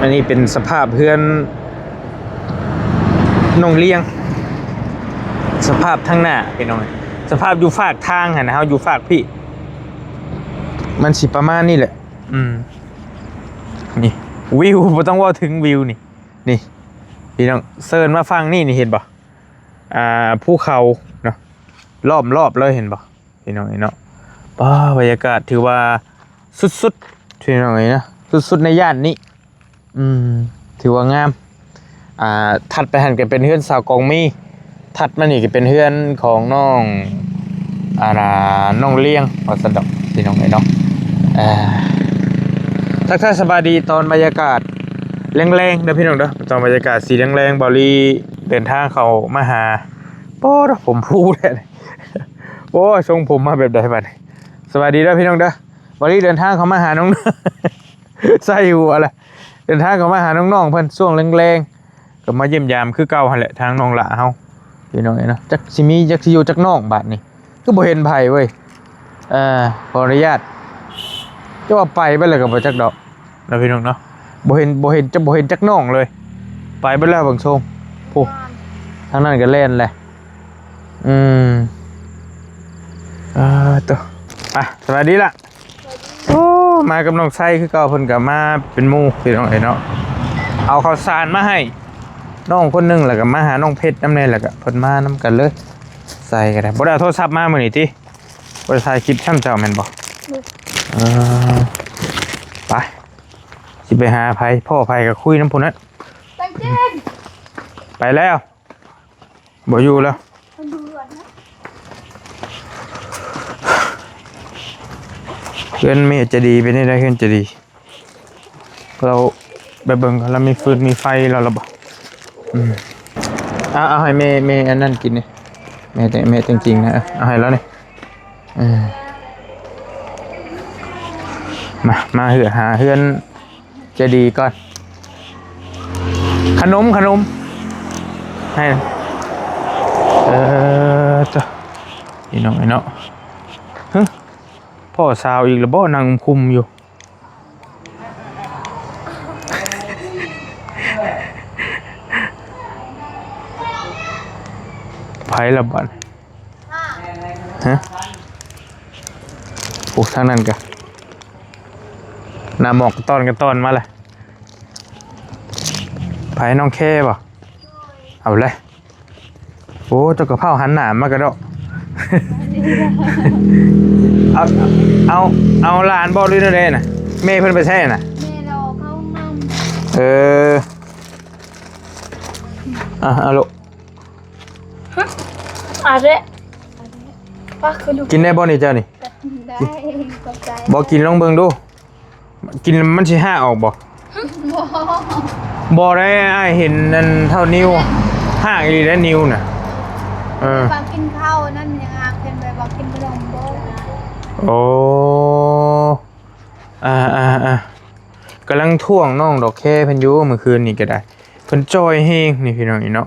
อันนี้เป็นสภาพเพื่อนน้องเลี้ยงสภาพทางหน้าพี่น้องสภาพอยู่ฝากทางนะฮะอยู่ฝากพี่มันสิประมาณนี้แหละนี่วิวไม่ต้องว่าถึงวิวนี่พี่น้องเซิร์นมาฟังนี่เห็นป่ะภูเขาเนาะรอบเลยเห็นป่ะพี่น้องเนาะป้าบรรยากาศถือว่าสุดพี่น้องนะสุดในย่านนี้ถือว่างามถัดไปหันกันเป็นเฮือนสาวกองมีถัดมานี่ก็เป็นเฮือนของน้องน้องเลี้ยงพอสะดอกพี่น้องเนาะทักทายสบายดีตอนบรรยากาศแรงๆเด้อพี่น้องเด้อตอนบรรยากาศสีแรงๆบอลี่เดินทางเขามาหาโอ้ผมพูดเลยโอ้ทรงผมมาแบบใดบ้างสวัสดีเด้อพี่น้องเด้อบอลี่เดินทางเขามาหาน้องใส่หัวอะไรเดินทางเขามาหาน้องๆเพิ่นช่วงแรงๆก็มาเยี่ยมยามคือเก่าหั่นแหละทางน้องละเฮาพี่น้องเนาะจักสิมีจักสิอยู่จักน้องบาดนี้ก็บ่เห็นไผเว้ยขออนุญาตจะว่าไปเลยกับบ่จักดอกแล้วพี่น้องเนาะบ่เห็นจักน้องเลยไปไปแล้วบางชมโอ้ทางนั้นก็เล่นแหละตัวสวัสดีล่ะโอ้มากับน้องไส้คือเก่าเพิ่นก็มาเป็นหมู่พี่น้องเนาะเอาข้าวสารมาให้น้องคนนึงแล้วก็มาหาน้องเพชรน้ำแน่แล้วก็เพิ่นมานำกันเลยใส่กันได้บ่ได้โทรศัพท์มามื้อนี้ติบ่ได้ถ่ายคลิปช่ำเจ้าแม่นบ่ไปสิไปหาไผพ่อไผก็คุยน้ำพุ่นนั้นไปแล้วบ่อยู่แล้วเพื่อนเมย์จะดีไปได้เพื่อนจะดีเราไปเบิ่งเรามีฟืนมีไฟเราบ่เอาให้เมย์อันนั้นกินนี่เมย์จริงๆนะเอาให้แล้วนี่มาหาเพื่อนจะดีก่อนขนมให้จ้ะนี่น้องไอ้เนาะพ่อสาวอีกแล้วบ่นั่งคุมอยู่ไผละบัดโอ้ทางนั้นกะน้ำหมอกกันตอนมาเลยไผน้องแค่บ่เอาเลยโอ้เจ้ากระเพราหันหนามมากระโดดเอาหลานบอลด้วยนะเด้น่ะเมย์เพิ่นไปแช่น่ะเมย์เราเข้าห้องเอาลูกอะไรกินได้บ่นี่เจ้านี่ได้บ่กินลองเบิ่งดูกินมันสิห้าออกบ่ได้อ้ายเห็นนั่นเท่านิ้วห้าอีหลีได้นิ้วน่ะบางกินข้าวนั่นยังหาเป็นไปบางกินขนมบ่โอ้กำลังท่วงน้องดอกแค่เพิ่นอยู่เมื่อคืนนี่ก็ได้เพิ่นจอยแฮงนี่พี่น้องนี่เนาะ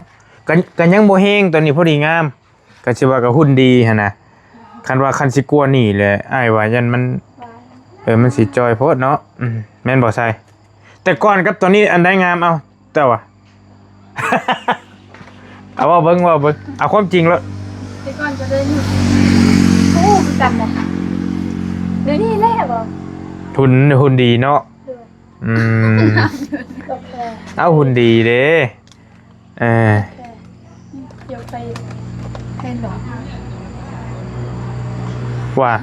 กันยังบ่แฮงตอนนี้พอดีงามก็สิว่าก็หุ่นดีหั่นน่ะคันว่าคันสิกลัวนี่แหละอ้ายว่ายันมันมันสิจอยโพดเนาะแม่นบ่ใช่แต่ก่อนกับตอนนี้อันใดงามเอาแต่ว่า เอาว่าเบิ่งเอาความจริงแล้วแต่ก่อนจะได้โอ้คือกันน่ะเดี๋ยวนี้แล้บ่หุ่นดีเนาะเอาหุ่นดีเด้เดี๋ยวไปเป็นหรอว่า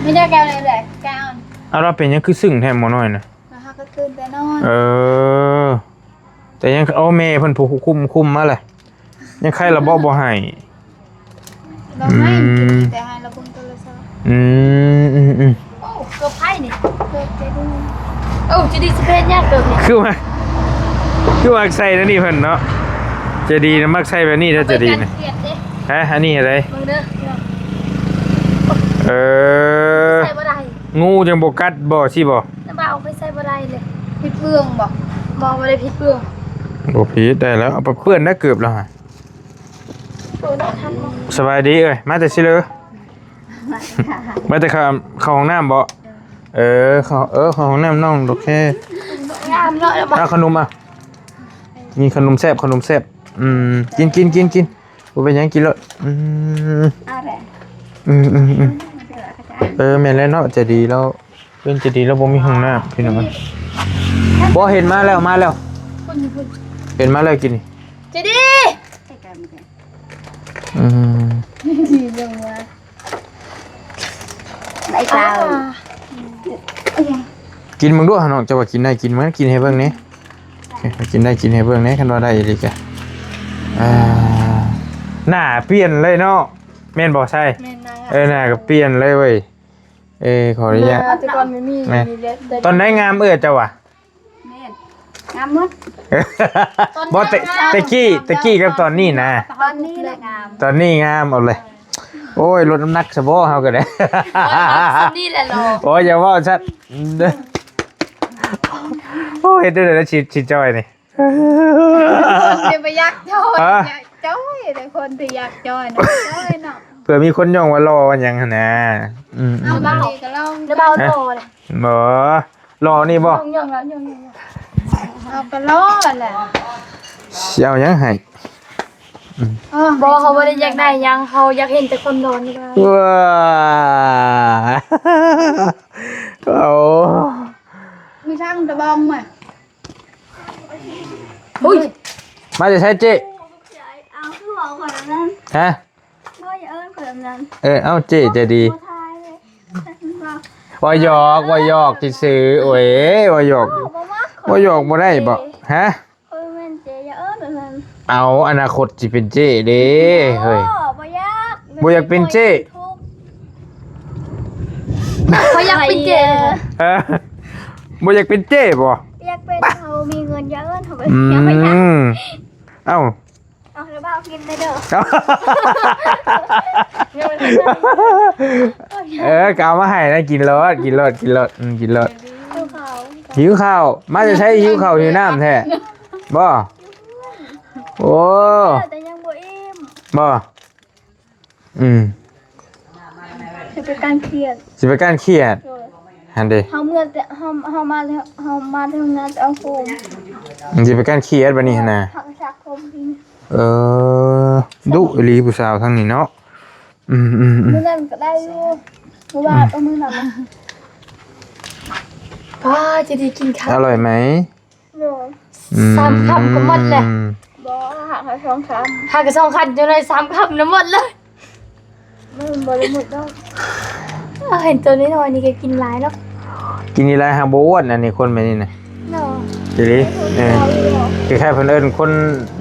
ไม่ได้แก้วเลยแหละแก้วเอาเราเป็นยังคือซึ้งแท้หมอน้อยน่ะนะคะก็ตื่นแต่นอนแต่ยังเอาแม่เพิ่นผู้คุมมาเลยยังใครระบ่ให้เราให้แต่ให้เราเบิ่งโทรศัพท์โอ้เกือบไพ่นี่เกือบจะดูโอ้จะดีสเปนยากเกินคือว่าใส่แล้วนี่เพิ่นเนาะจะดีนะมักใส่แบบนี้ถ้าจะดีนะอันนี้อะไรใส่บ่ได้งูจังบ่กัดบ่สิบ่แต่บ่เอาไปใส่บ่ได้เลยผิดเปลืองบ่ได้ผิดเปลืองบ่ผิดได้แล้วเอาไปเพื่อนได้เกือบแล้วฮะสบายดีเอ้ยมาแต่สิเลยมาแต่เข้าห้องน้ำบ่ ของห้องน้ำน้องโอเค งามเนาะแล้วบ่ เอาขนมอ่ะมีขนมแซ่บกินบ่เป็นหยังกินแล้วอะไร แม่นแล้วเนาะจะดีแล้วเป็นจะดีแล้วบ่มีห้องน้ำพี่น้องบ่เห็นมาแล้วคนอยู่พุ่น เห็นมาแล้วกินนี่ จะดี ดีจังวะไอ้ตา กินมึงด้วยน้องจะว่ากินได้กินมั้ยกินให้เบิ่งนี่กินได้กินให้เบิ่งนี่คันว่าได้อีหลีกะหน้าเปลี่ยนเลยเนาะแม่นบ่ใช่หน้าก็เปลี่ยนเลยเว้ยขออนุญาต แต่ก่อนไม่มี ตอนไหนงามเจ้าว่ะ แม่นงามหมด บ่ตะกี้กับตอนนี้นะ ตอนนี้แหละงาม ตอนนี้งามเอาเลยโอ้ยลดน้ำหนักซะบ่เฮาก็ได้ ตอนนี้แหละรอ โอ้ยอย่าว่าชัดโอ้ยเดี๋ยวชิดจ้อยนี่ เดี๋ยวไปยักจอยจ้อยแต่คนที่ยักจอยเนาะจ้อยเนาะ เผื่อมีคนย่องว่ารอวันยังหั่นนะเอาเบาก็ลองเบาโตเลย บ่รอนี่บ่ ย่องแล้วย่องเอาก็ลองแหละ สิเอายังให้ บ่เขาบ่ได้อยากได้ยังเขาอยากเห็นแต่คนโดนนี่ว่า ว้าโอ้ มีช่างตะบองมั้ยอุ้ย มาจะใช้เจ๊ เอาคือบอกคนนั้น ฮะ บ่อย่าเอิ้นคนนั้น เอาเจ๊จะดีว่าหยอกซื่อๆโอ้ยว่าหยอกบ่ได้บ่ฮะ แม่นเจอย่าเอิ้นคนนั้น เอาอนาคตสิเป็นเจ๊เด้เฮ้ย บ่อยาก บ่อยากเป็นเจ๊ เขาอยากเป็นเจ บ่อยากเป็นเจ๊บ่ อยากเป็นเขามีเงินเยอะเขาไป อื อยากไปอยาก มเอ้า เอาแล้วบ้ากินได้เด้อ กเอามาให้นะกินรสกินรสดูเขา หิวข้าวมาจะใช้หิวข้าวหิวน้ำแท้บ่โอ้ แต่ยังบ่อิ่ม บ่จะเป็นการเครียด สิไปการเครียดหันเด้ เขาเมื่อแต่เขามาแล้วเขามาทำงานจะเอาโฟม สิไปการเครียดบัดนี้หั่นน่ะ ผักชักโฟมทิ้ง ดุอีหลีผู้สาวทั้งนี้เนาะมือนั่นก็ได้อยู่มือว่าต้องมือนั่นป้าจะได้กินข้าว อร่อยไหม โน่3 คำก็หมดเลยบ่หักให้2 คำหักก็2 คำจนได้3 คำแล้วหมดเลยมันบ่ได้หมดดอกเห็นตัวน้อยๆนี่ก็กินหลายเนาะ กินนี่ไรหาบ่อ้วนอันนี้คนแบบนี้น่ะ เนาะ อีหลีคือแค่เพิ่นเอิ้นคน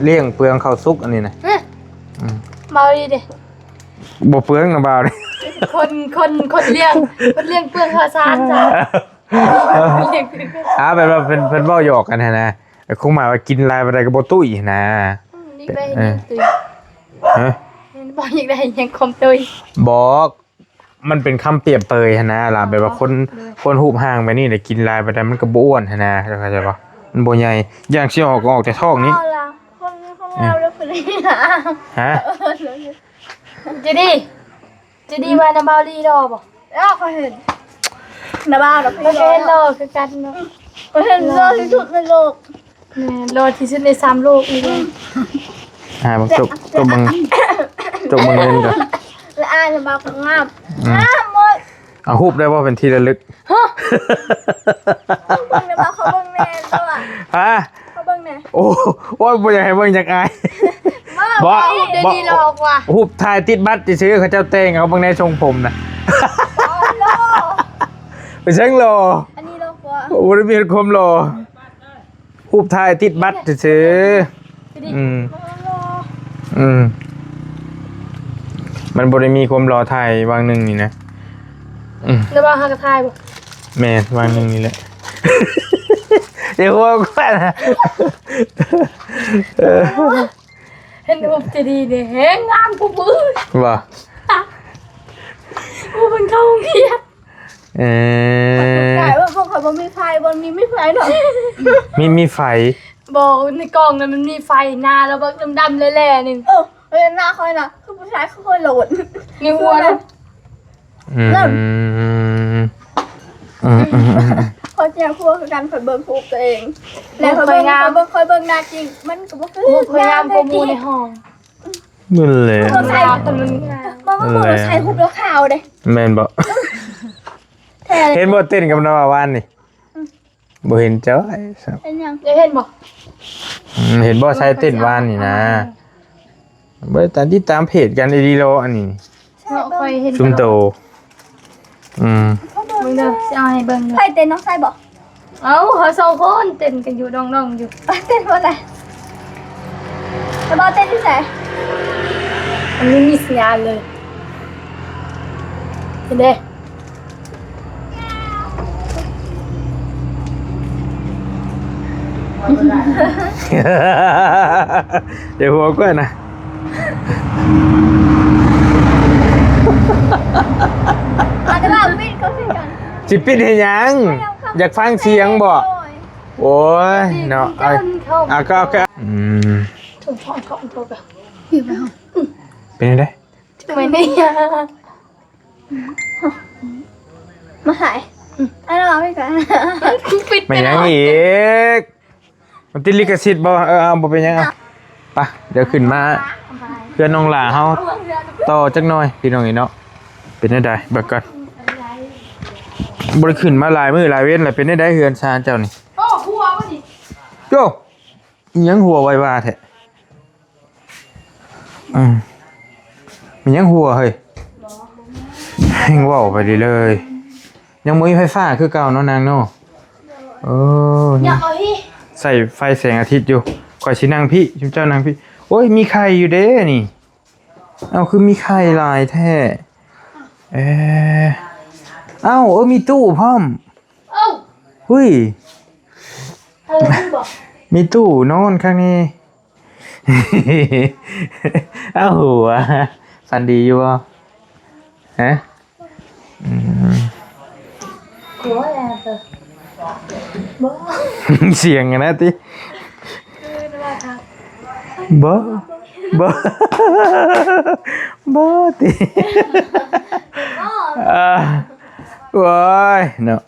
เลี้ยงเปลืองข้าวสุกอันนี้น่ะ เมาดีเด้ บ่เปลืองนะบ่าวเด้ คนเลี้ยงเปลืองข้าวสารจ้ะเลี้ยงเปลืองข้าวสาร แบบว่าเพิ่นเว้าหยอกกันหั่นนะแต่คงหมายว่ากินหลายบ่ได้ก็บ่ตุ้ยนะ นี่ไปนี่ตุย ฮะ บ่อยากได้ยังคมตุย บอกมันเป็นคำเปรียบเปยหั่นนะล่ะแบบว่าคนหูบห่างไปนี่ได้กินหลายบ่ได้มันก็บ่อ้วนหั่นนะเข้าใจบ่มันบ่ใหญ่อย่างสิออกแต่ท้องนี้ เอาล่ะคนเราแล้วเพิ่นนี่นะ ฮะ จะดีว่าน้ำเบาลีรอบ่แล้วเขาเห็นน้ำเบาดอกพี่รอรอคือกันเนาะเขาเห็นรอที่สุดในโลกแม่รอที่สุดใน3โลกนี่เลย บังจบเบิ่งเงินก่อน แล้วอ้ายน้ำเบาก็งามหมด เอาฮูบได้บ่เป็นที่ระลึก ฮะเบิ่งน้ำเบาเขาเบิ่งแน่ตัว ฮะ เขาเบิ่งแน่ โอ้ยบ่อยากให้เบิ่งจักอาย บ่เดี๋ยวนี้หลอกว่ะ ฮูบถ่ายติดบัตรซื้อเขาเจ้าแต่งเอาเบิ่งในทรงผมน่ะ โล ไปเชิงโล อันนี้โลกว่า โอ้ยมีความโลฮูบถ่ายติดบัตรซื้อมันบ่ได้มีความรอถ่ายวางหนึงนี่นะแล้วว่าหากระทายบ่ แม่นวางหนึงนี่แหละ เดี๋ยวว่าก่อนนะ เห็นรูปจะดีเด้แฮงงามกูบื้อ ว่า กูเป็นเข้าโรงเรียน เ ว่าพวกเขาบ่มีไฟบ่มีไม่ไฟหรอก มีไฟ บอกในกล่องนั้นมันมีไฟหน้าแล้วเบิกดำๆแหล่ๆนึงเฮ้ยหน้าค่อยน่ะคือผู้ชายค่อยโหลดในหัวน่ะ พอเจ้าพวกกันเผยเบิ่งถูกตัวเองแล้วเผยเบิ่งเคยเบิ่งหน้าจริงมันก็บ่คือ พยายามโปรโมทในห้อง นั่นแหละ มันใส่มันใส่หุบแล้วขาวเด้ แม่นบ่ แท้ เห็นบ่เต้นกับน้าวานนี่บ่เห็นจ้อย เป็นยัง ได้เห็นบ่ เห็นบ่ใช้เต้นวานนี่นะบ่ตามที่ตามเพจกันดีๆโลอันนี้ เคยเห็น ซุมโตอืม เบิ่งเด้อสิเอาให้เบิ่ง ใครเต้นน้องใส่บ่ เอ้าเขาสองคนเต้นกันอยู่ดองๆอยู่ เต้นบ่ได้แล้วบ่เต้นที่ไหน มันไม่มีสัญญาณเลยเห็นเด้ เดี๋ยวหัวก็นะ แต่ว่าปิดก็คือกัน สิปิดให้หยังอยากฟังเสียงบ่โอ้ยเนาะเอาก็ถึงช่องเขาโทรไป เป็นไงได้ ไม่ได้ยา มาหายอันนั้นไม่กัน ปิด ไม่ยังอีกมันติดลิขสิทธิ์บ่เอาบ่เป็นหยังเอาไปเดี๋ยวขึ้นมาเพื่อนน้องหลาเฮาต่อจักหน่อยพี่น้องอีเนาะเป็นได้เบิกก่อนบ่ได้ขึ้นมาหลายมื้อหลายเว้นแล้วเป็นได้เฮือนซานเจ้านี่ โอ้หัววะดิ โยอิหยังหัวไว้ว่าแท้มีหยังหัวเฮ้ยแฮงเว้าไปเลย ยังบ่มีไฟฟ้าคือเก่าเนาะนางเนาะโอ้ อยากเอาที่ ใส่ไฟแสงอาทิตย์อยู่ข่อยสินั่งพี่ชุมเจ้านั่งพี่โอ้ยมีไข่อยู่เด้นี่เอาคือมีไข่ลายแท้เอ้ามีตู้พร้อม เอ้า หุ้ย อะไรบอก มีตู้นอนข้างนี้ เอ้าหัวฟันดีอยู่บ่ฮะ หัวอะไรเธอบ่ เสียงอะนะติบ่บ่บ่ติว้ายเนาะ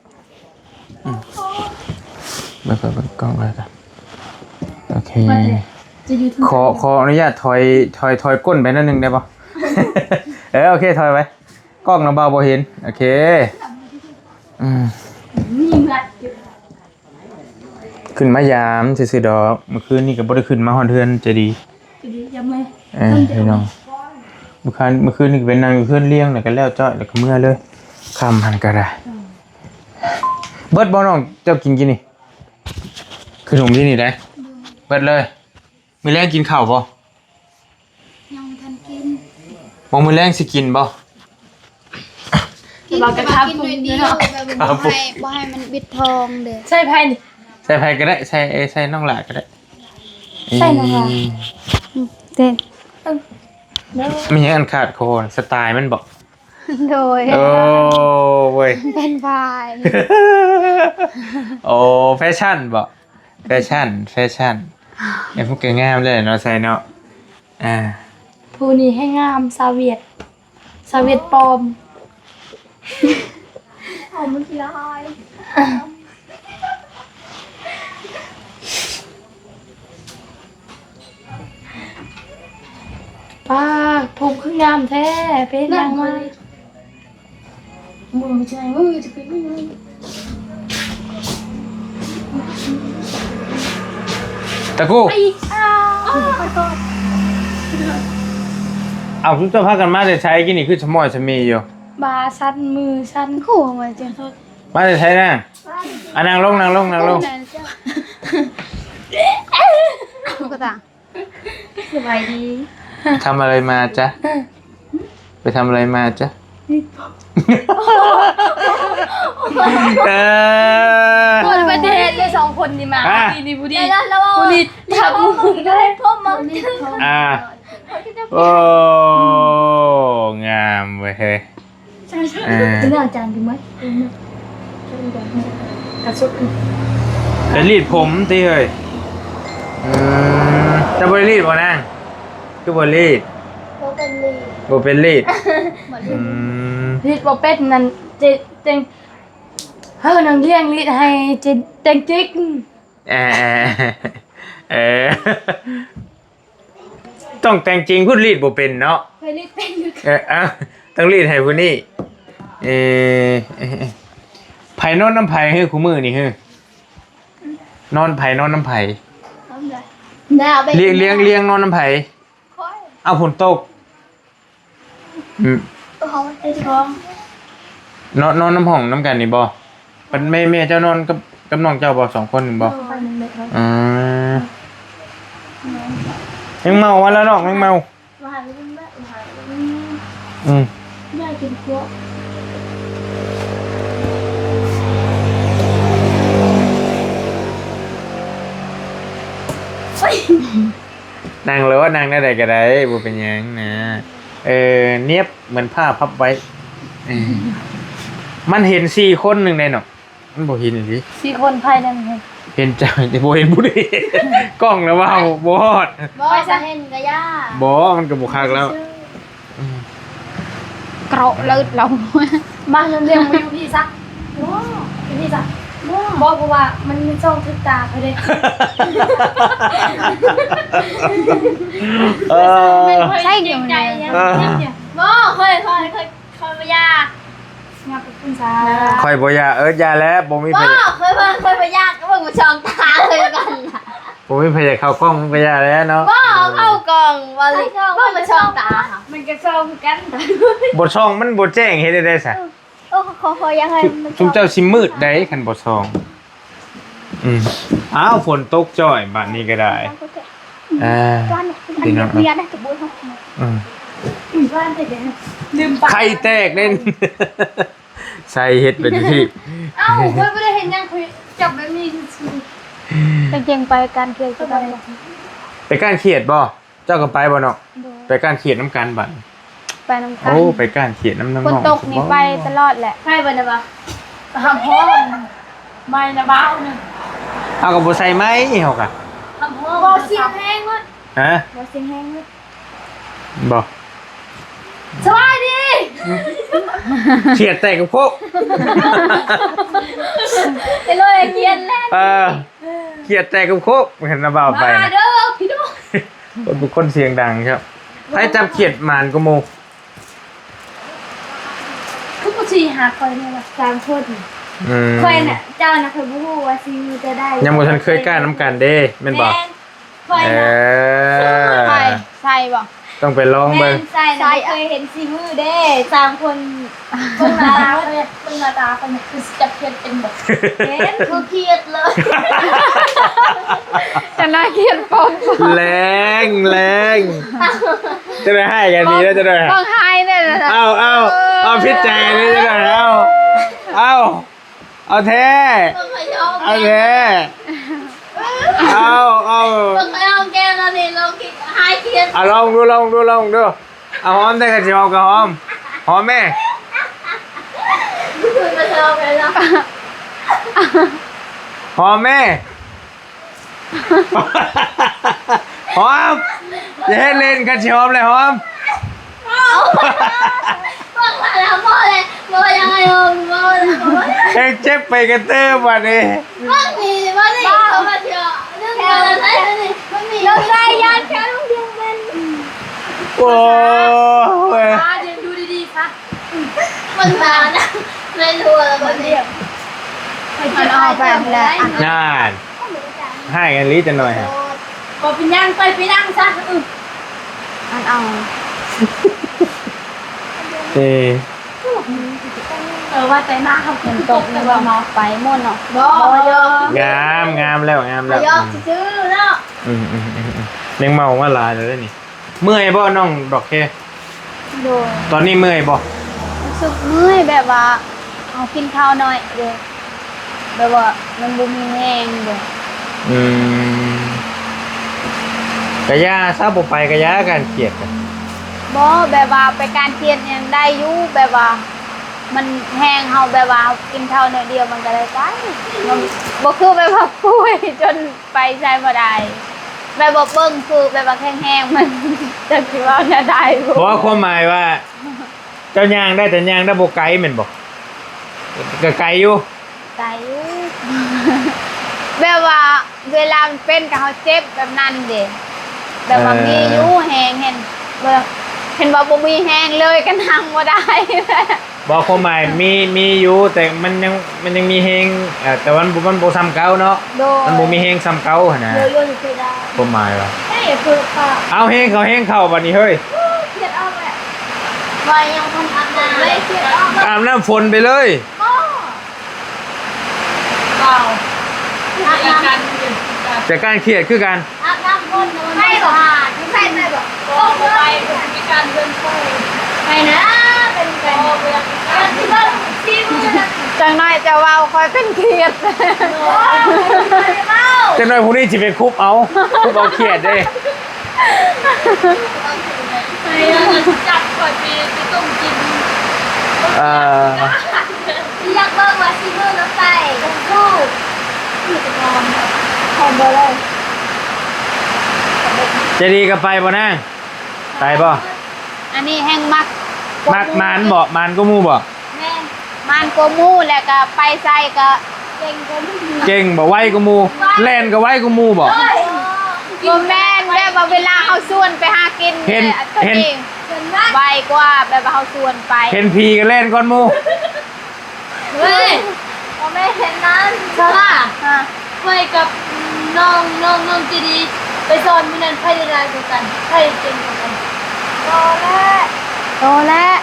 เบิ่งกล้องเลยกันโอเคขออนุญาตถอยก้นไปนิดนึงได้ป่ะ โอเคถอยไปกล้องน้ำเบาบ่เห็นโอเคมีงัดอยู่ ขึ้นมายามซื่อๆดอกเมื่อคืนนี่ก็บ่ได้ขึ้นมาฮอดเทือนจะดี จะดียังไง พี่น้องเมื่อคืนนี่ก็เป็นนางอยู่เพื่อนเลี้ยงแล้วก็แล้วจ้อยแล้วก็เมื่อเลยค่ำหันก็ได้เบิดบ่น้องเจ้ากินนี่ขนมที่นี่ได้เบิดเลยมื้อแรงกินข้าวบ่ ยังทันกิน มองมื้อแรงสิกินบ่ เราจะทำตรงนี้เนาะ บ่ให้มันบิดทองเด้อ ใช่ไพ่นี่ ใส่ไผก็ได้ใส่น้องหลาก็ได้ ใส่น้องหลา เต้น มีหยังอันขาดโคนสไตล์มันบ่ โดย โอ้เว้ย เป็นพาย โอ้แฟชั่นบ่แฟชั่นไอ้พวกแกงามเลยเนาะใส่เนาะผู้นี้ให้งามซาเวียตปลอม เอามันทีละหาย ป้าผมคืองามแท้เป็นนางไม้มือใจมือจะเป็นยังไง ตะกูเอาทุกเจ้าพากันมาจะใช้กินนี่คือชะมอยชะมีอยู่ บาชันมือชัน ขู่มาจัง มาจะใช้นะนางลง ตุ๊กตา สบายดี ทำอะไรมาจ๊ะไปทำอะไรมาจ๊ะหมดประเทศเลยสองคนนี่มานี่ผู้ดี แล้ว ผู้ดีทำมือได้ พ่อมา โอ้งามเว้ยเฮ้ย จะเลือกจานดีไหมกระสุน จะรีดผมตีเฮ้ยจะบริรีดบ่นางคือบริรีดบ่เป็นรีด รีดบ่เป็ดนั่นเจง เฮ้ยนางเลี้ยงลิให้เจนแตงจิ๊ก เออเออต้องแต่งจริงพูดรีดบ่เป็นเนาะ เคยรีดเป็นอยู่ ต้องรีดให้ผู้นี้ไผนอนน้ำไผเฮ้ยคู่มือนี่เฮ้ยนอนไผนอนน้ำไผ ทำเลยน่าไป เลี้ยงนอนน้ำไผ ค่อย เอาฝนตกเขาไอ้ท้อง นอนน้ำห้องน้ำกันนี่บ่มันแม่เจ้านอนกับน้องเจ้าบ่2คนนี่บ่อืมยังเมาวันแล้วน้องยังเมา มาหาลูกแม่มาหาลูก อืม แม่กินพวก นั่งเลยว่านั่งได้ใดก็ได้บ่เป็นหยังนะเนียบเหมือนผ้าพับไว้มันเห็น4คนหนึงได้เนาะมันบ่เห็นสิ 4 คนภายในมัน เห็นจังแต่บ่เห็นผู้ใดกล้องแล้วว่าบ่ฮอด บ่จะเห็นกะย่า บ่มันก็บ่คักแล้ว เกราะเลิศเรามาเลี้ยงมาอยู่พี่ซะว้าพี่ซะบอกเพราะว่ามันมีช่องทึกตาไปเลย ใช่เดี๋ยวนี้ บ่เคยมายา งานเป็นคุณสา ค่อยบ่อยากยาแล้วบ่มี บ่ ไผ เคยมายาก็เบิ่งมาช่องตาเลยกันล่ะ บ่มีไผอยากเข้ากล้องก็ยาแล้วเนาะ บ่เข้ากล่องบ่เลยเบิ่งมาช่องตาค่ะ มันก็ช่องกัน บ่ช่องมันบ่แจ้งเฮ็ดได้ซะ ขอยังไง ชุมเจ้าสิมืดได้คันบ่ช่องอ้าวฝนตกจ้อยบัดนี้ก็ได้พี่น้อง เรียนได้สมบูรณ์ บ้านแต่เด็กลืมปาก ไข่แตกเล่น ใส่เฮ็ดเป็นที่ เอ้าเพื่อนไม่ได้เห็นยังคุยจับแบบนี้จริงๆไปการเกลียดก็ได้ ไปก้านเขียดบ่เจ้าก็ไปบ่เนาะไปก้านเขียดน้ำกันบัด ไปน้ำกัน โอ้ไปก้านเขียดน้ำ ฝน น้อง ตกนี่ไปตลอดแหละใช่ป่ะนะบ้าทำห้องไม่นะบ้าเนี่ย เอาก็บ่ใส่ไม้เฮาก็ ทำห้องบอเสียงแห้งเลย ฮะ บอเสียงแห้งเลย บ่ สบายดี เขียดแตกกับพวก ไอ้เลยเกียนแล้ว เขียดแตกกับโคกเห็นนะบ่าวไป มา นะ เด้อพี่น้อง คนเป็นคนเสียงดังครับให้จับเขียดหมานก็โม ทุกคนชีหาคอยเนี่ยละ3 คน คอยน่ะเจ้าน่ะเคยพูดว่าซีจะได้ ยังบ่ทันเคยกล้าน้ำกันเด้แม่นบ่ คอย ใช่ใช่บ่ ต้องไปลอง แม่ เบิ่ง ใส่เคยเห็นซีมือเด้3 คนเบิ่งหน้าตาเนี่ยเบิ่งหน้าตาคนเนี่ยคือจับเพียนเป็นแบบเห็นคือเครียดเลย จะน่าเกลียดปน แรงจะได้ให้กันดีแล้วจะได้ ต้องให้เนี่ยนะ เอาพิษใจเลยจะได้เอาแท้ ต้องขยอม เอาแท้เอา ต้องขยอมแก้มแล้วนี่ลองคิดหายเครียด เอาลองดูเอาหอมได้กันสิหอมกับหอมแม่ คุณมาชอบไปแล้ว หอมแม่หอมอย่าให้เล่นกันสิหอมเลยหอม บอกมาแล้วพ่อเลยบอกยังไงพ่อเลย เอ็งเจ็บไปกันเตอร์วันนี้ มันมีเขามาเที่ยวเรื่องอะไรนี่มันมีเราได้ยานแค่ต้องเดียวเป็น โอ้ย เดี๋ยวดูดีๆค่ะ มันมานะไม่รู้แล้วมันเดียว มันออกแบบแล้ว งานให้กันลิจะหน่อยฮะ ก็ไปย่างไปนั่งซะมันเอา ว่าแต่หน้าเขาฝนตกเลยว่ามาไปม่วนเนาะ บอกยอม งามแล้ว ยอมซื้อแล้ว ยังเมาว่าลายเลยนี่เมื่อยบ่น้องดอกแค่ โดย ตอนนี้เมื่อยบ่ รู้สึกเมื่อยแบบว่าเอากินข้าวหน่อยเด้อแบบว่ามันบ่มีแห้งเด้อก ะยาซาบ่ไปกะยาการเกลียดกัน บ่แบบว่าไปการเทียนยังได้อยู่แบบว่า มันแห้งเฮาแบบว่ากินข้าวหน่อยเดียวมันก็ได้ไปมันบ่คือแบบว่าป่วยจนไปใช้บ่ได้แบบบ่เบิ่งคือแบบว่าแห้งๆมันจะคิดว่าจะได้บ่ เพราะว่าความหมายว่า เจ้ายางได้แต่ยางได้บ่ไกลแม่นบ่ก็ไกลอยู่ ไ ใจแบบว่าเวลามันเป็นกับเขาเจ็บแบบนั้นเด็แบบว่ามีอยู่แหงเห็นแบบเห็นว่าบ่มีแหงเลยกันทางบ่ได้ บอกความหมายมีอยู่แต่มันยังมีเฮงแต่มันบ่ซ้ำเก่าเนาะมันบ่มีเฮงซ้ำเก่าหั่นนะ โยนเคยได้ ความหมายว่า ใช่คือค่ะ เอาเฮงเข้าบัดนี้เฮ้ย เครียดออกเลยวัยยังคนอาบน้ำเลยเครียดออก อาบน้ำฝนไปเลย เปล่าอาบน้ำ จากการเครียดคือกัน อาบน้ำคนไม่หรอใช่ไม่หรอโอ้ไปมีการเดินโค้งไปนะเป็นการที่บ้านที่มือนะ จังน้อยจะเว้าคอยเป็นเครียด จังหน่อยพวกนี้สิไปคุบเอาเครียดเด้ จับก่อนไปต้มกิน อยากเบิ่งว่าซีมือน้ำใสลูกนี่จะนอนหอมบ่เลย จะดีก็ไปบ่นางไปบ่ อันนี้แห้งมัก มานบ่มานก็มู่บ่ แม่ มันโกมูแล้วก็ไปใส่ก็ เก่งก็ไม่ดี เก่งบ่ไวก็มู่แล่นก็ไวก็มู่บ่ บ่แม่นแบบว่าเวลาเฮาส่วนไปหากิน เห็น ตัวเอง เห็นไหม ไวกว่าแบบว่าเฮาส่วนไป เห็นพีก็เล่นก่อนมู่ เฮ้ยพ่อแม่เห็นนั้นใช่ป่ะ ฮะ ไปกับน้องจีดีไปสอนมินันไพ่ได้ไรกันไพ่เก่งกันโตแล้ว โตแล้ว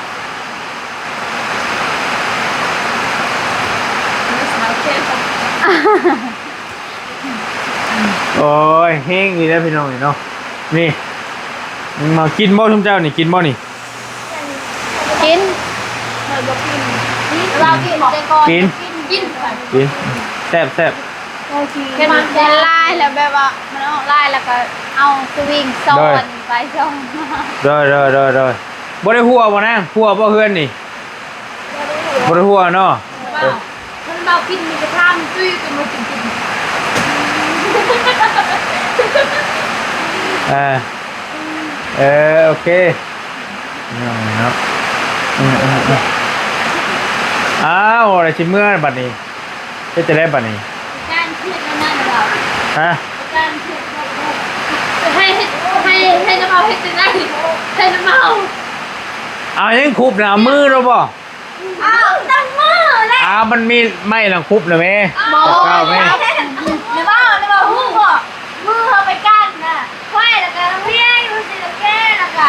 สาวเท่ค่ะ โอ้ยเฮงนี่แล้วพี่น้องนี่เนาะนี่มากินบ่ทุกเจ้านี่กินบ่นี่ กิน เรากินแต่ก่อนกินค่ะ กินแซ่บ เห็นลายแล้วแบบว่ามันออกลายแล้วก็เอาสวิงซ้อนไปซ้อนมา ๆเด้อบ่ได้หัวบ่นางหัวบ่เฮือนนี่บ่ได้หัวเนาะ มันเรากินมีกระทามจุ้ยกันมากิน โอเคเนาะอ้าวอะไรชิเมื่อบัดนี้จะได้บัดนี้ การเครียดนั่นเรา ฮะ การเครียดให้น้ำเมาให้จะได้ให้น้ำเมา เอายังคุบนะเอามือเราบ่ อ้าวตั้งมือแล้ว มันมีไม่หลังคุบเลยแม่ มอง เก้าแม่ น้ำเมามือเขาไปกั้นน่ะค่อยแล้วก็เพี้ยนรู้สึกแก่แล้วก็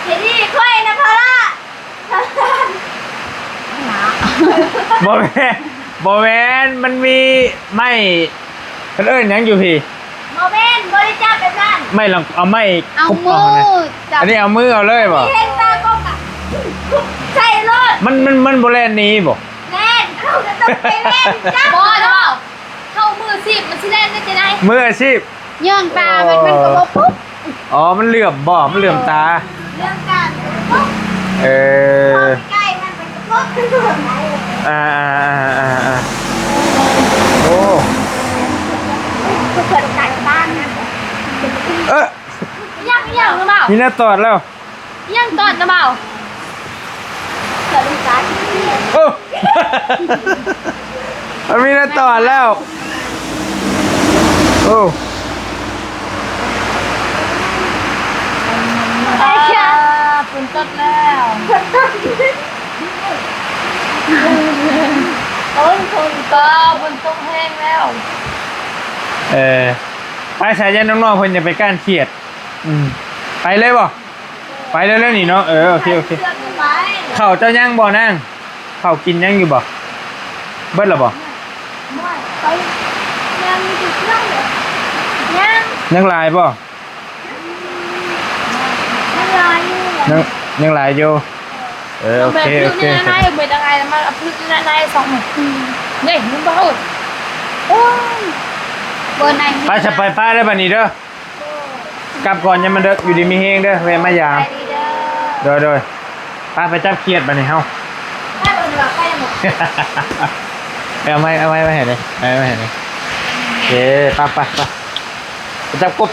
เห็นที่ค่อยนะพะละ บ่แม่นมันมีไม่เพิ่นเอิ้นหยังอยู่พี่ โมเมนต์บริจาคแบบนั้น ไม่หลังเอาไม่ เอา คุบ มือ นะ จับ อันนี้เอามือเอาเลยบ่ เห็นตากล้องอ่ะใส่รถ มันบ่แล่นหนี้บ่ แน่นเขาจะต้องไปเล่นจ้าบอลเข้ามือสิมันสิเล่นได้จะได้ มืออาชีพ ย่องตามันก็บ่ปุ๊บ อ๋อมันเหลื่อมบ่มันเหลื่อมตา เรื่องการพบ เออ ใกล้มันเป็นพบขึ้นมาไหน โอ้ เปิดการบ้านนะ ยังหรือเปล่า นี่น่าตอดแล้ว ยังก่อนหรือเปล่าเปิดการ โอ้ มันมีน่าตอดแล้วโอ้ ไอ้เชี่ยฝนตกแล้วฝนตกฝนตกฝนตกแห้งแล้ว ไปสายยันน้องๆเพิ่นจะไปก้านเขียดไปเลยบ่ไปเร็วๆนี่เนาะโอเคข้าวเจ้ายังบ่นางข้าวกินยังอยู่บ่เบิดแล้วบ่ ไปยังมีจุดเชื่อมเลยยัง ยังหลายบ่ ไม่ลายอยู่ ยังหลายอยู่โอเค แบบพึ่งในในเป็นยังไงมาพึ่งในในสองนี่มึงบ้าโอ้ย เบอร์ไหน ไปจะไปป้าได้บัดนี้เด้อกลับก่อนยังมันเด้ออยู่ดีมีเฮงเด้อแวะมายามโดยป้าไปจับเขียดบัดนี้เฮา ให้มันแบบให้หมด เอาไว้ให้เลยเอาไว้ให้เลยโอเคไปจับกบ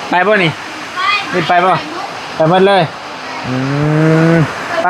ไปบ่นี่นี่ไปบ่ไปหมดเลยไป